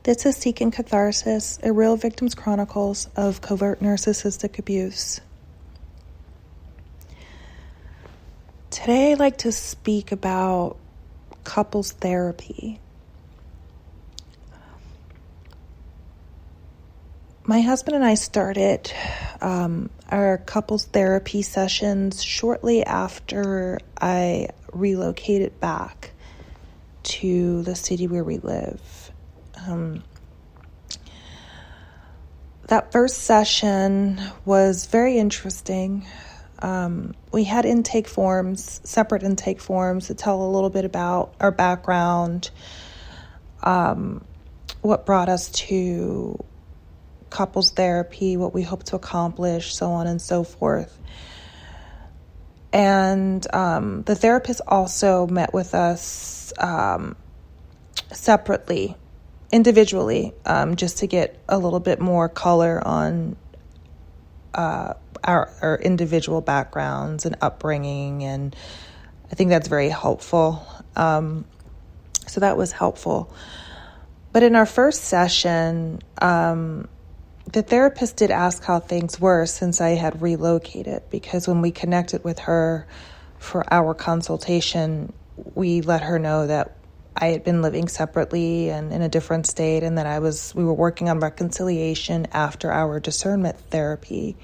This is Seeking Catharsis, a real victim's chronicles of covert narcissistic abuse. Today I'd like to speak about couples therapy. My husband and I started our couples therapy sessions shortly after I relocated back to the city where we live. That first session was very interesting. We had separate intake forms to tell a little bit about our background, what brought us to couples therapy, what we hope to accomplish, so on and so forth. And the therapist also met with us separately, individually, just to get a little bit more color on our individual backgrounds and upbringing, and I think that's very helpful. So that was helpful. But in our first session, the therapist did ask how things were since I had relocated, because when we connected with her for our consultation, we let her know that I had been living separately and in a different state, and that we were working on reconciliation after our discernment therapy.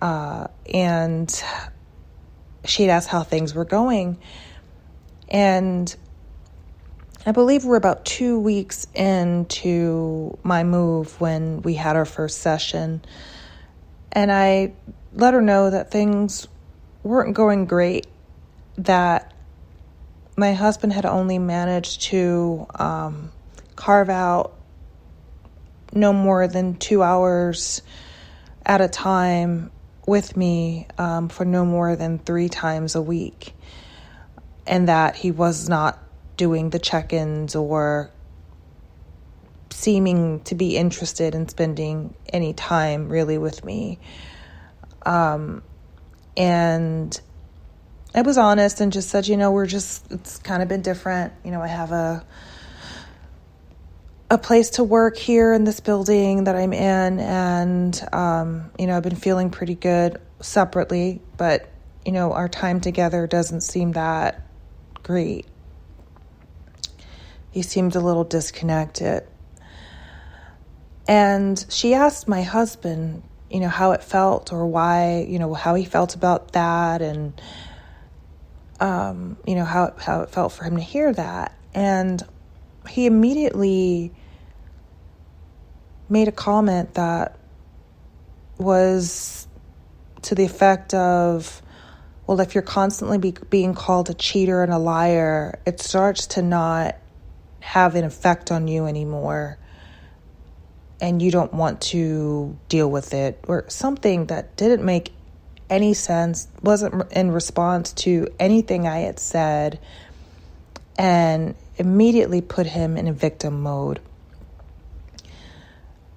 And she'd asked how things were going. And I believe we're about 2 weeks into my move when we had our first session. And I let her know that things weren't going great, that my husband had only managed to carve out no more than 2 hours at a time with me for no more than 3 times a week, and that he was not doing the check-ins or seeming to be interested in spending any time really with me. And I was honest and just said, it's kind of been different. I have a place to work here in this building that I'm in, and, I've been feeling pretty good separately, but, our time together doesn't seem that great. He seemed a little disconnected. And she asked my husband, how it felt, or why, how he felt about that, and how it felt for him to hear that. And he immediately made a comment that was to the effect of, well, if you're constantly being called a cheater and a liar, it starts to not have an effect on you anymore, and you don't want to deal with it, or something that didn't make any sense, wasn't in response to anything I had said, and immediately put him in a victim mode.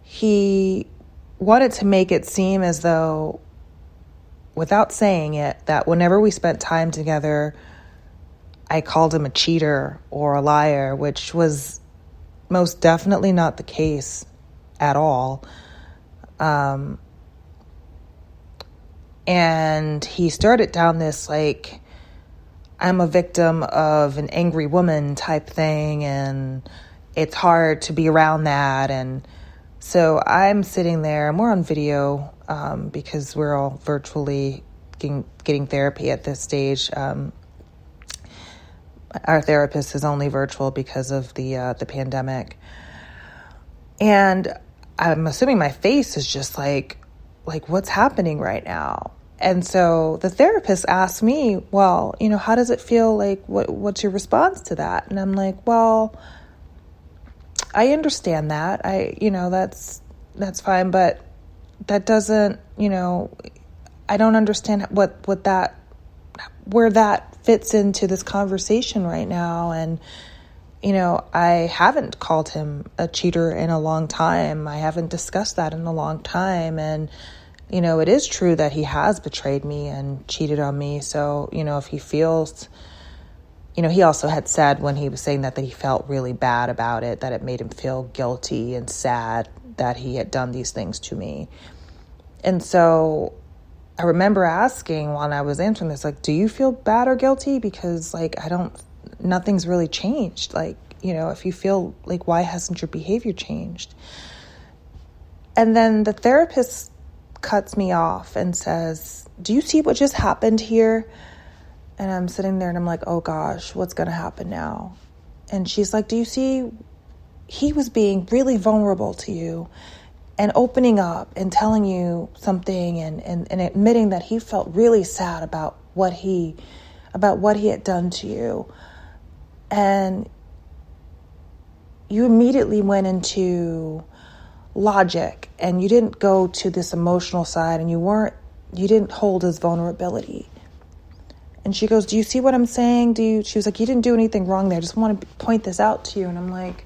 He wanted to make it seem as though, without saying it, that whenever we spent time together, I called him a cheater or a liar, which was most definitely not the case at all. And he started down this, I'm a victim of an angry woman type thing, and it's hard to be around that. And so I'm sitting there, and we're on video because we're all virtually getting therapy at this stage. Our therapist is only virtual because of the pandemic. And I'm assuming my face is just like what's happening right now? And so the therapist asked me, well, how does it feel? What's your response to that? And I'm like, well, I understand that. That's fine, but that doesn't, I don't understand where that fits into this conversation right now. And, I haven't called him a cheater in a long time. I haven't discussed that in a long time. And, it is true that he has betrayed me and cheated on me. So, if he feels, he also had said when he was saying that he felt really bad about it, that it made him feel guilty and sad that he had done these things to me. And so I remember asking while I was answering this, like, do you feel bad or guilty? Because, like, nothing's really changed. Like, if you feel like, why hasn't your behavior changed? And then the therapist cuts me off and says, do you see what just happened here? And I'm sitting there and I'm like, oh gosh, what's going to happen now? And she's like, do you see, he was being really vulnerable to you and opening up and telling you something and admitting that he felt really sad about what he had done to you. And you immediately went into logic and you didn't go to this emotional side, and you didn't hold his vulnerability. And she goes, do you see what I'm saying? She was like, you didn't do anything wrong there. I just want to point this out to you. And I'm like,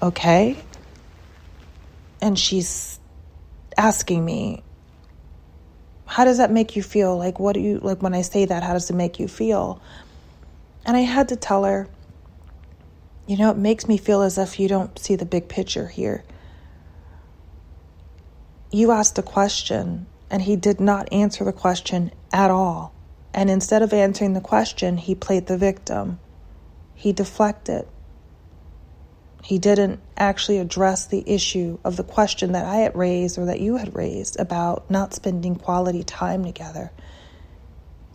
okay. And she's asking me, how does that make you feel? Like, what do you, like, when I say that, how does it make you feel? And I had to tell her, it makes me feel as if you don't see the big picture here. You asked a question, and he did not answer the question at all. And instead of answering the question, he played the victim. He deflected. He didn't actually address the issue of the question that I had raised or that you had raised about not spending quality time together.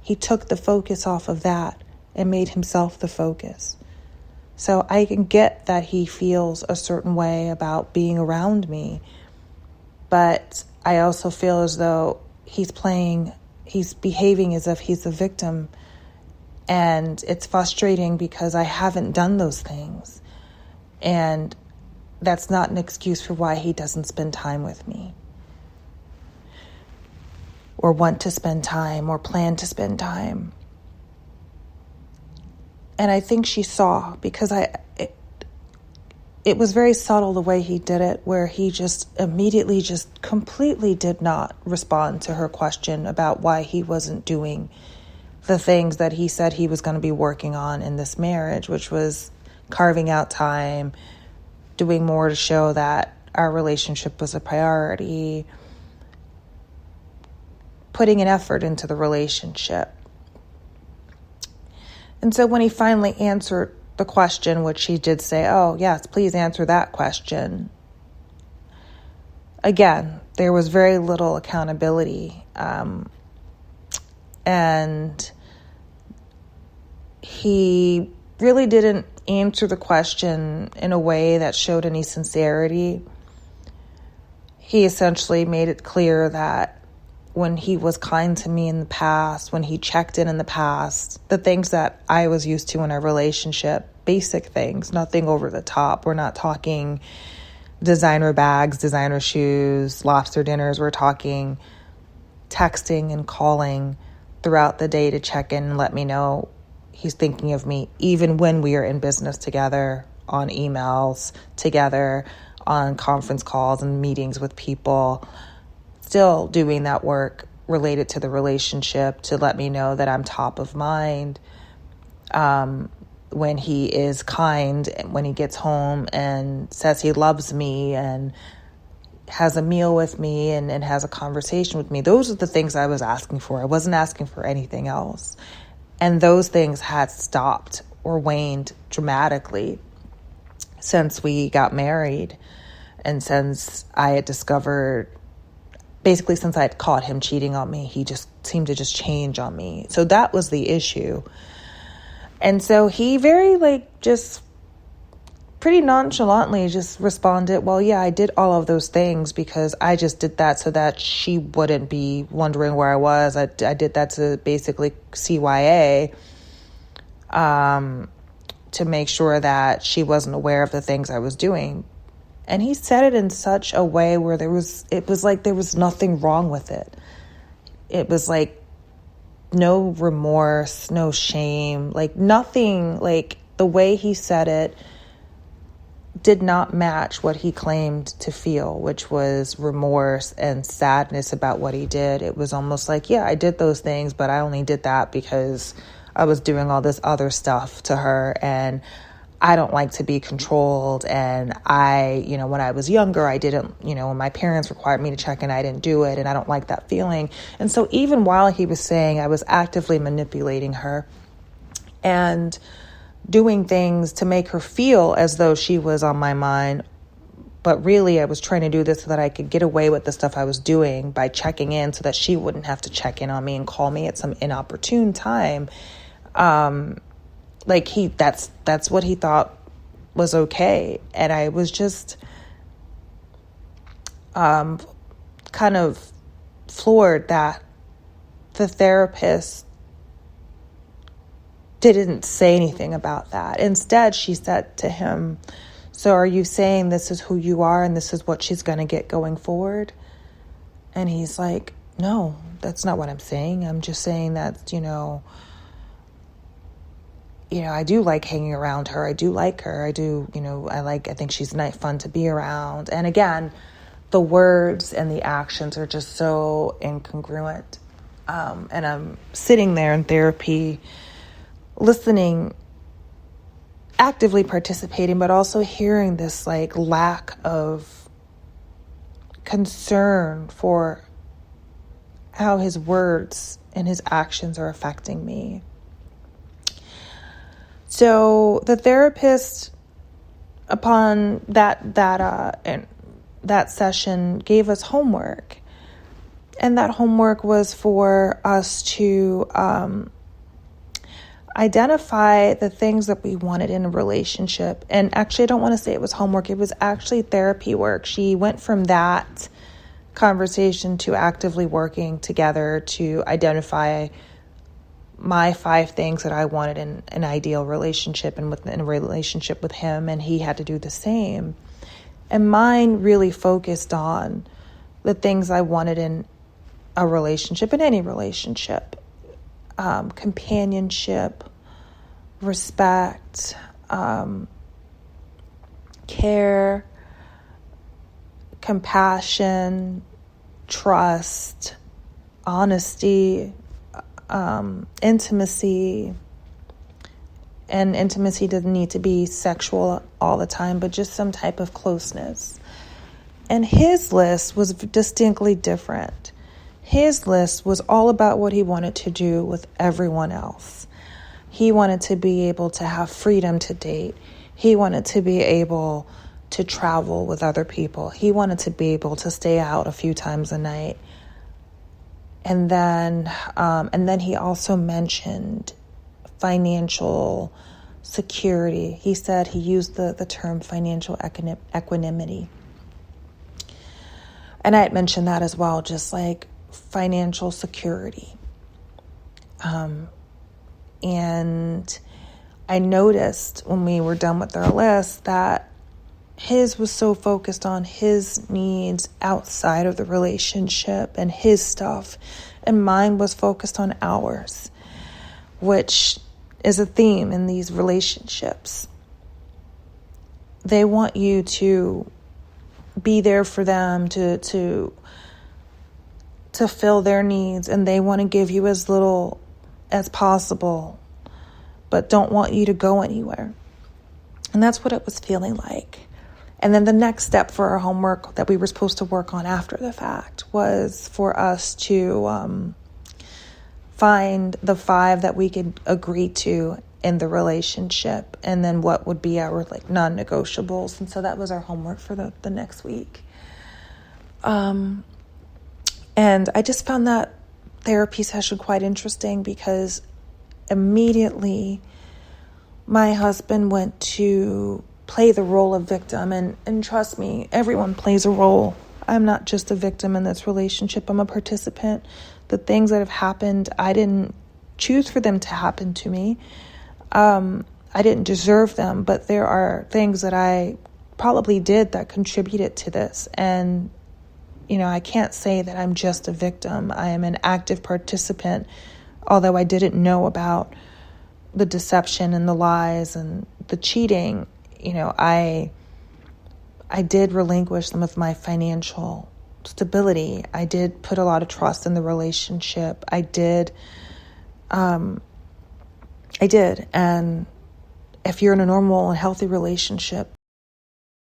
He took the focus off of that and made himself the focus. So I can get that he feels a certain way about being around me, but I also feel as though he's behaving as if he's the victim, and it's frustrating because I haven't done those things, and that's not an excuse for why he doesn't spend time with me or want to spend time or plan to spend time. And I think she saw, because it was very subtle the way he did it, where he just immediately just completely did not respond to her question about why he wasn't doing the things that he said he was going to be working on in this marriage, which was carving out time, doing more to show that our relationship was a priority, putting an effort into the relationship. And so when he finally answered the question, which he did say, oh, yes, please answer that question. Again, there was very little accountability. And he really didn't answer the question in a way that showed any sincerity. He essentially made it clear that when he was kind to me in the past, when he checked in the past, the things that I was used to in our relationship, basic things, nothing over the top. We're not talking designer bags, designer shoes, lobster dinners. We're talking texting and calling throughout the day to check in and let me know he's thinking of me, even when we are in business together, on emails together, on conference calls and meetings with people. Still doing that work related to the relationship to let me know that I'm top of mind. When he is kind, when he gets home and says he loves me and has a meal with me and has a conversation with me. Those are the things I was asking for. I wasn't asking for anything else. And those things had stopped or waned dramatically since we got married and since I had discovered, basically since I had caught him cheating on me, he just seemed to just change on me. So that was the issue. And so he just pretty nonchalantly just responded, well, yeah, I did all of those things because I just did that so that she wouldn't be wondering where I was. I did that to basically CYA, to make sure that she wasn't aware of the things I was doing. And he said it in such a way where it was like there was nothing wrong with it. It was like no remorse, no shame, like nothing, like the way he said it did not match what he claimed to feel, which was remorse and sadness about what he did. It was almost like, yeah, I did those things, but I only did that because I was doing all this other stuff to her, and I don't like to be controlled. And when I was younger, I didn't, when my parents required me to check in, I didn't do it. And I don't like that feeling. And so even while he was saying I was actively manipulating her and doing things to make her feel as though she was on my mind, but really I was trying to do this so that I could get away with the stuff I was doing by checking in so that she wouldn't have to check in on me and call me at some inopportune time. That's what he thought was okay. And I was just kind of floored that the therapist didn't say anything about that. Instead, she said to him, "So are you saying this is who you are and this is what she's going to get going forward?" And he's like, "No, that's not what I'm saying. I'm just saying that, I do like hanging around her. I do like her. I do, I think she's fun to be around." And again, the words and the actions are just so incongruent. And I'm sitting there in therapy, listening, actively participating, but also hearing this lack of concern for how his words and his actions are affecting me. So the therapist, upon that session, gave us homework, and that homework was for us to identify the things that we wanted in a relationship. And actually, I don't want to say it was homework. It was actually therapy work. She went from that conversation to actively working together to identify my 5 things that I wanted in an ideal relationship and in a relationship with him. And he had to do the same. And mine really focused on the things I wanted in a relationship, in any relationship. Companionship, respect, care, compassion, trust, honesty, intimacy. And intimacy doesn't need to be sexual all the time, but just some type of closeness. And his list was distinctly different. His list was all about what he wanted to do with everyone else. He wanted to be able to have freedom to date. He wanted to be able to travel with other people. He wanted to be able to stay out a few times a night. And then he also mentioned financial security. He said he used the term financial equanimity. And I had mentioned that as well, just financial security. And I noticed when we were done with our list that his was so focused on his needs outside of the relationship and his stuff, and mine was focused on ours, which is a theme in these relationships. They want you to be there for them, to fill their needs, and they want to give you as little as possible, but don't want you to go anywhere. And that's what it was feeling like. And then the next step for our homework that we were supposed to work on after the fact was for us to find the 5 that we could agree to in the relationship, and then what would be our non-negotiables. And so that was our homework for the next week. And I just found that therapy session quite interesting because immediately my husband went to play the role of victim. And trust me, everyone plays a role. I'm not just a victim in this relationship. I'm a participant. The things that have happened, I didn't choose for them to happen to me. I didn't deserve them, but there are things that I probably did that contributed to this. And, I can't say that I'm just a victim. I am an active participant, although I didn't know about the deception and the lies and the cheating. I did relinquish some of my financial stability. I did put a lot of trust in the relationship. I did I did. And if you're in a normal and healthy relationship,